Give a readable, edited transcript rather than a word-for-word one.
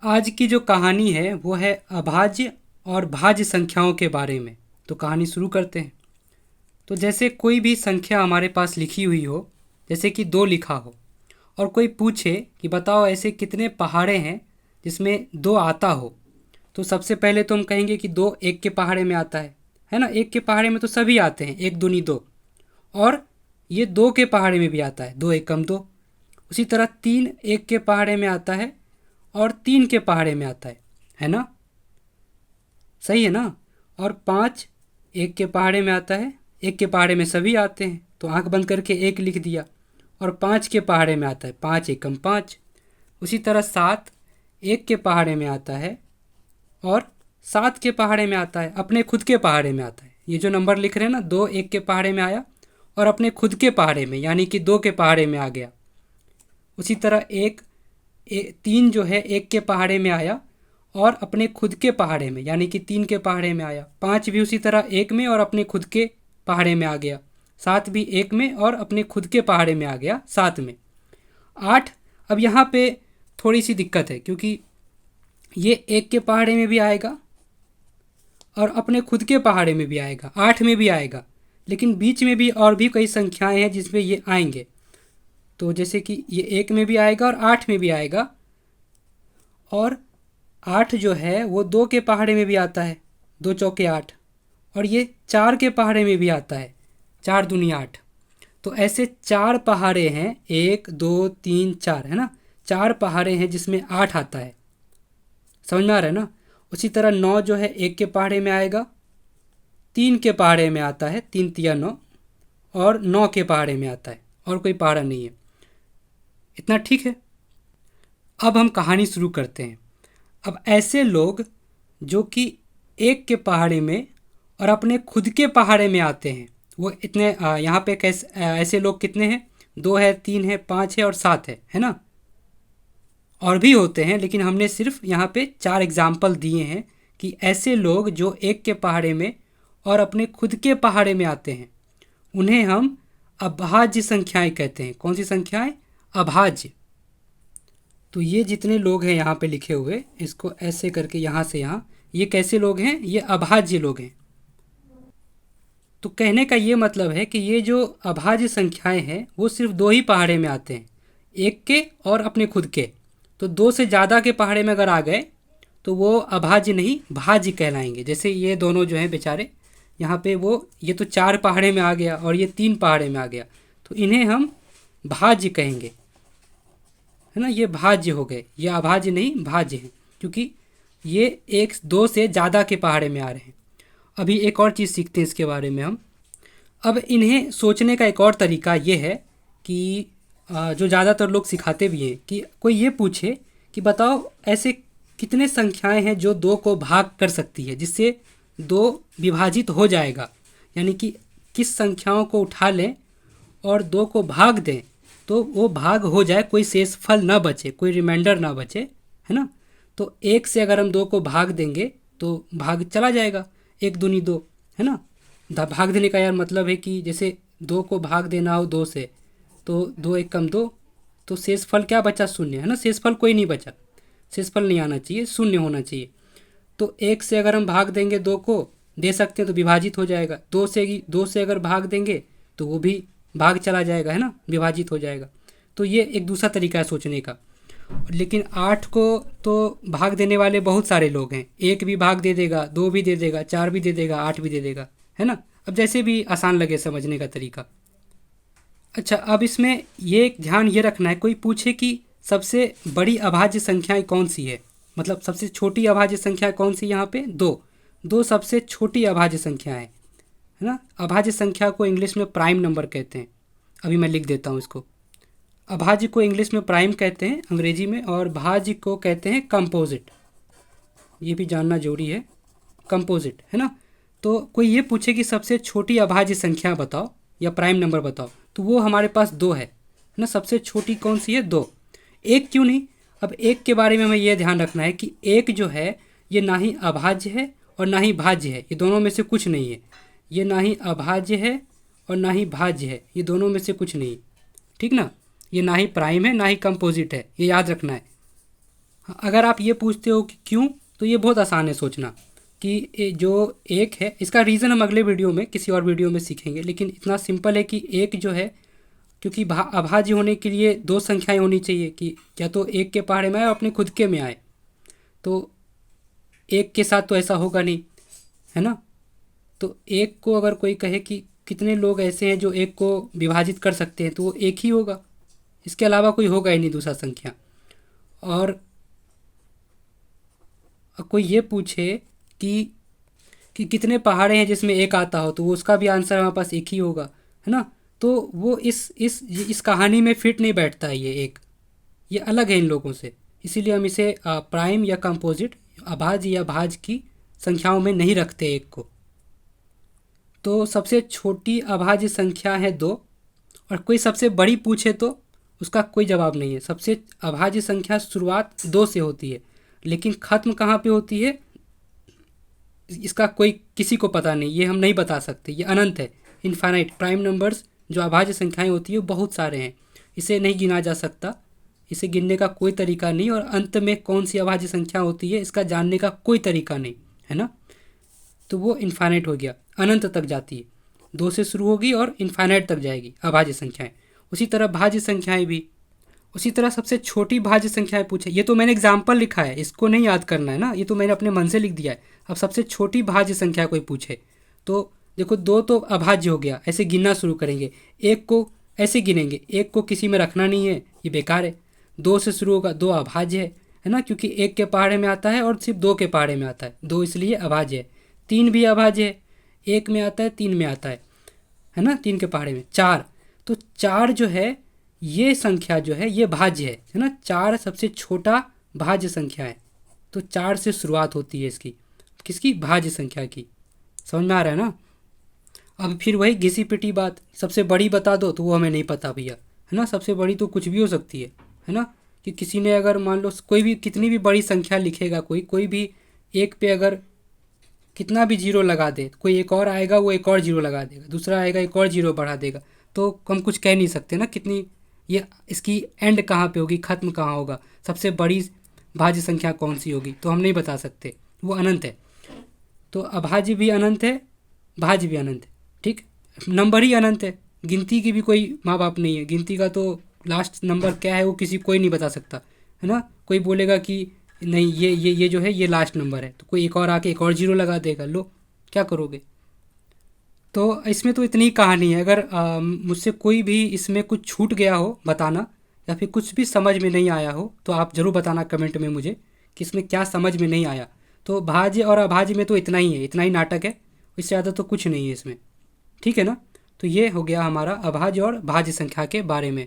आज की जो कहानी है वो है अभाज्य और भाज्य संख्याओं के बारे में। तो कहानी शुरू करते हैं। तो जैसे कोई भी संख्या हमारे पास लिखी हुई हो, जैसे कि 2 लिखा हो, और कोई पूछे कि बताओ ऐसे कितने पहाड़े हैं जिसमें 2 आता हो। तो सबसे पहले तो हम कहेंगे कि 2 एक के पहाड़े में आता है ना। एक के पहाड़े में तो सभी आते हैं, एक दूनी 2। और ये 2 के पहाड़े में भी आता है, 2 एकम 2। उसी तरह 3 एक के पहाड़े में आता है और 3 के पहाड़े में आता है ना। सही है ना। और 5 एक के पहाड़े में आता है, एक के पहाड़े में सभी आते हैं तो आंख बंद करके एक लिख दिया। और 5 के पहाड़े में आता है, 5 एकम 5। उसी तरह 7 एक के पहाड़े में आता है और 7 के पहाड़े में आता है, अपने खुद के पहाड़े में आता है। ये जो नंबर लिख रहे हैं ना, 2 एक के पहाड़े में आया और अपने खुद के पहाड़े में यानी कि 2 के पहाड़े में आ गया। उसी तरह 3 जो है एक के पहाड़े में आया और अपने खुद के पहाड़े में यानी कि 3 के पहाड़े में आया। 5 भी उसी तरह एक में और अपने खुद के पहाड़े में आ गया। 7 भी एक में और अपने खुद के पहाड़े में आ गया 7 में। 8, अब यहाँ पे थोड़ी सी दिक्कत है क्योंकि ये एक के पहाड़े में भी आएगा और अपने खुद के पहाड़े में भी आएगा, 8 में भी आएगा, लेकिन बीच में भी और भी कई संख्याएं हैं जिसमें ये आएंगे। तो जैसे कि ये 1 में भी आएगा और 8 में भी आएगा। और 8 जो है वो 2 के पहाड़े में भी आता है, 2 चौके 8। और ये 4 के पहाड़े में भी आता है, 4 दूनी 8। तो ऐसे 4 पहाड़े हैं, 1 2 3 4, है ना। 4 पहाड़े हैं जिसमें 8 आता है। समझ में आ रहा है ना। उसी तरह 9 जो है 1 के पहाड़े में आएगा, 3 के पहाड़े में आता है, 3 तिया 9, और 9 के पहाड़े में आता है और कोई पहाड़ा नहीं है। इतना ठीक है। अब हम कहानी शुरू करते हैं। अब ऐसे लोग जो कि 1 के पहाड़े में और अपने खुद के पहाड़े में आते हैं, वो इतने यहाँ पे कैसे ऐसे लोग कितने हैं? 2 है, 3 है, 5 है और 7 है ना। और भी होते हैं लेकिन हमने सिर्फ यहाँ पे 4 एग्जाम्पल दिए हैं कि ऐसे लोग जो 1 के पहाड़े में और अपने खुद के पहाड़े में आते हैं उन्हें हम अभाज्य संख्याएं कहते हैं। कौन सी संख्याएं? अभाज्य। तो ये जितने लोग हैं यहाँ पे लिखे हुए, इसको ऐसे करके यहाँ से यहाँ, ये कैसे लोग हैं? ये अभाज्य लोग हैं। तो कहने का ये मतलब है कि ये जो अभाज्य संख्याएं हैं वो सिर्फ 2 ही पहाड़े में आते हैं, 1 के और अपने खुद के। तो 2 से ज़्यादा के पहाड़े में अगर आ गए तो वो अभाज्य नहीं भाज्य कहलाएंगे। जैसे ये दोनों जो हैं बेचारे, यहाँ पे वो ये तो 4 पहाड़े में आ गया और ये 3 पहाड़े में आ गया, तो इन्हें हम भाज्य कहेंगे, है ना। ये भाज्य हो गए, ये अभाज्य नहीं भाज्य हैं क्योंकि ये 1 2 से ज़्यादा के पहाड़े में आ रहे हैं। अभी एक और चीज़ सीखते हैं इसके बारे में हम। अब इन्हें सोचने का एक और तरीका ये है कि जो ज़्यादातर लोग सिखाते भी हैं कि कोई ये पूछे कि बताओ ऐसे कितने संख्याएं हैं जो 2 को भाग कर सकती है, जिससे 2 विभाजित हो जाएगा। यानी कि किस संख्याओं को उठा लें और 2 को भाग दें तो वो भाग हो जाए, कोई शेषफल ना बचे, कोई रिमाइंडर ना बचे, है ना। तो 1 से अगर हम 2 को भाग देंगे तो भाग चला जाएगा, 1 दूनी 2, है ना। भाग देने का यार मतलब है कि जैसे 2 को भाग देना हो 2 से, तो 2 एकम 2, तो शेषफल क्या बचा? शून्य, है ना। शेषफल कोई नहीं बचा, शेषफल नहीं आना चाहिए, शून्य होना चाहिए। तो 1 से अगर हम भाग देंगे 2 को, दे सकते हैं तो विभाजित हो जाएगा। 2 से अगर भाग देंगे तो वो भी भाग चला जाएगा, है ना, विभाजित हो जाएगा। तो ये एक दूसरा तरीका है सोचने का। लेकिन 8 को तो भाग देने वाले बहुत सारे लोग हैं, 1 भी भाग दे देगा, 2 भी दे देगा, 4 भी दे देगा, 8 भी दे देगा, है ना। अब जैसे भी आसान लगे समझने का तरीका। अच्छा, अब इसमें ये ध्यान ये रखना है, कोई पूछे कि सबसे बड़ी अभाज्य संख्याएं कौन सी है, मतलब सबसे छोटी अभाज्य संख्या कौन सी? यहाँ पे 2 सबसे छोटी अभाज्य संख्या है ना। अभाज्य संख्या को इंग्लिश में प्राइम नंबर कहते हैं। अभी मैं लिख देता हूँ इसको। अभाज्य को इंग्लिश में प्राइम कहते हैं अंग्रेजी में, और भाज्य को कहते हैं कंपोजिट। ये भी जानना जरूरी है, कंपोजिट, है ना। तो कोई ये पूछे कि सबसे छोटी अभाज्य संख्या बताओ या प्राइम नंबर बताओ, तो वो हमारे पास 2 है ना। सबसे छोटी कौन सी है? 2। 1 क्यों नहीं? अब 1 के बारे में हमें यह ध्यान रखना है कि 1 जो है ये ना ही अभाज्य है और ना ही भाज्य है, ये दोनों में से कुछ नहीं है। ये ना ही अभाज्य है और ना ही भाज्य है, ये दोनों में से कुछ नहीं, ठीक ना। ये ना ही प्राइम है ना ही कंपोजिट है, ये याद रखना है। हाँ, अगर आप ये पूछते हो कि क्यों, तो ये बहुत आसान है सोचना कि जो एक है, इसका रीज़न हम अगले वीडियो में किसी और वीडियो में सीखेंगे, लेकिन इतना सिंपल है कि एक जो है, क्योंकि अभाज्य होने के लिए दो संख्याएं होनी चाहिए कि या तो एक के पहाड़े में आए और अपने खुद के में आए। तो एक के साथ तो ऐसा होगा नहीं, है ना। तो एक को अगर कोई कहे कि कितने लोग ऐसे हैं जो एक को विभाजित कर सकते हैं, तो वो एक ही होगा, इसके अलावा कोई होगा ही नहीं दूसरा संख्या। और कोई ये पूछे कि कितने पहाड़े हैं जिसमें एक आता हो, तो वो उसका भी आंसर हमारे पास एक ही होगा, है ना। तो वो इस कहानी में फिट नहीं बैठता है, ये अलग है इन लोगों से। इसीलिए हम इसे प्राइम या कंपोजिट, अभाज्य या भाज्य की संख्याओं में नहीं रखते एक को। तो सबसे छोटी अभाज्य संख्या है दो, और कोई सबसे बड़ी पूछे तो उसका कोई जवाब नहीं है। सबसे अभाज्य संख्या शुरुआत दो से होती है, लेकिन ख़त्म कहाँ पे होती है इसका कोई किसी को पता नहीं, ये हम नहीं बता सकते, ये अनंत है, इनफाइनाइट। प्राइम नंबर्स जो अभाज्य संख्याएं होती है वो बहुत सारे हैं, इसे नहीं गिना जा सकता, इसे गिनने का कोई तरीका नहीं, और अंत में कौन सी अभाज्य संख्या होती है इसका जानने का कोई तरीका नहीं, है ना। तो वो इनफाइनाइट हो गया, अनंत तक जाती है, दो से शुरू होगी और इनफाइनाइट तक जाएगी अभाज्य संख्याएं। उसी तरह भाज्य संख्याएं भी, उसी तरह सबसे छोटी भाज्य संख्याएं पूछे, ये तो मैंने एग्जाम्पल लिखा है, इसको नहीं याद करना है ना, ये तो मैंने अपने मन से लिख दिया है। अब सबसे छोटी भाज्य संख्या कोई पूछे तो देखो, दो तो अभाज्य हो गया, ऐसे गिनना शुरू करेंगे, एक को ऐसे गिनेंगे, एक को किसी में रखना नहीं है, ये बेकार है। दो से शुरू होगा, दो अभाज्य है ना, क्योंकि एक के पहाड़े में आता है और सिर्फ दो के पहाड़े में आता है, दो इसलिए अभाज्य है। तीन भी अभाज्य है, एक में आता है, तीन में आता है ना, तीन के पहाड़े में। चार, तो चार जो है ये संख्या जो है ये भाज्य है ना, चार सबसे छोटा भाज्य संख्या है। तो चार से शुरुआत होती है इसकी, किसकी, भाज्य संख्या की। समझ में आ रहा है ना। अब फिर वही घिसी पिटी बात, सबसे बड़ी बता दो तो वो हमें नहीं पता भैया, है ना। सबसे बड़ी तो कुछ भी हो सकती है ना, कि किसी ने अगर मान लो कोई भी कितनी भी बड़ी संख्या लिखेगा, कोई भी एक पे अगर कितना भी जीरो लगा दे, कोई एक और आएगा वो एक और जीरो लगा देगा, दूसरा आएगा एक और जीरो बढ़ा देगा, तो हम कुछ कह नहीं सकते ना कितनी ये इसकी एंड कहाँ पे होगी, ख़त्म कहाँ होगा, सबसे बड़ी भाज्य संख्या कौन सी होगी, तो हम नहीं बता सकते, वो अनंत है। तो अभाज्य भी अनंत है, भाज्य भी अनंत है, ठीक। नंबर ही अनंत है, गिनती की भी कोई माँ बाप नहीं है, गिनती का तो लास्ट नंबर क्या है वो कोई नहीं बता सकता, है ना। कोई बोलेगा कि नहीं ये जो है ये लास्ट नंबर है, तो कोई एक और आके एक और जीरो लगा देगा, लो क्या करोगे। तो इसमें तो इतनी कहानी है। अगर मुझसे कोई भी इसमें कुछ छूट गया हो बताना, या फिर कुछ भी समझ में नहीं आया हो, तो आप ज़रूर बताना कमेंट में मुझे कि इसमें क्या समझ में नहीं आया। तो भाज्य और अभाज्य में तो इतना ही है, इतना ही नाटक है, इससे ज़्यादा तो कुछ नहीं है इसमें, ठीक है ना। तो ये हो गया हमारा अभाज्य और भाज्य संख्या के बारे में।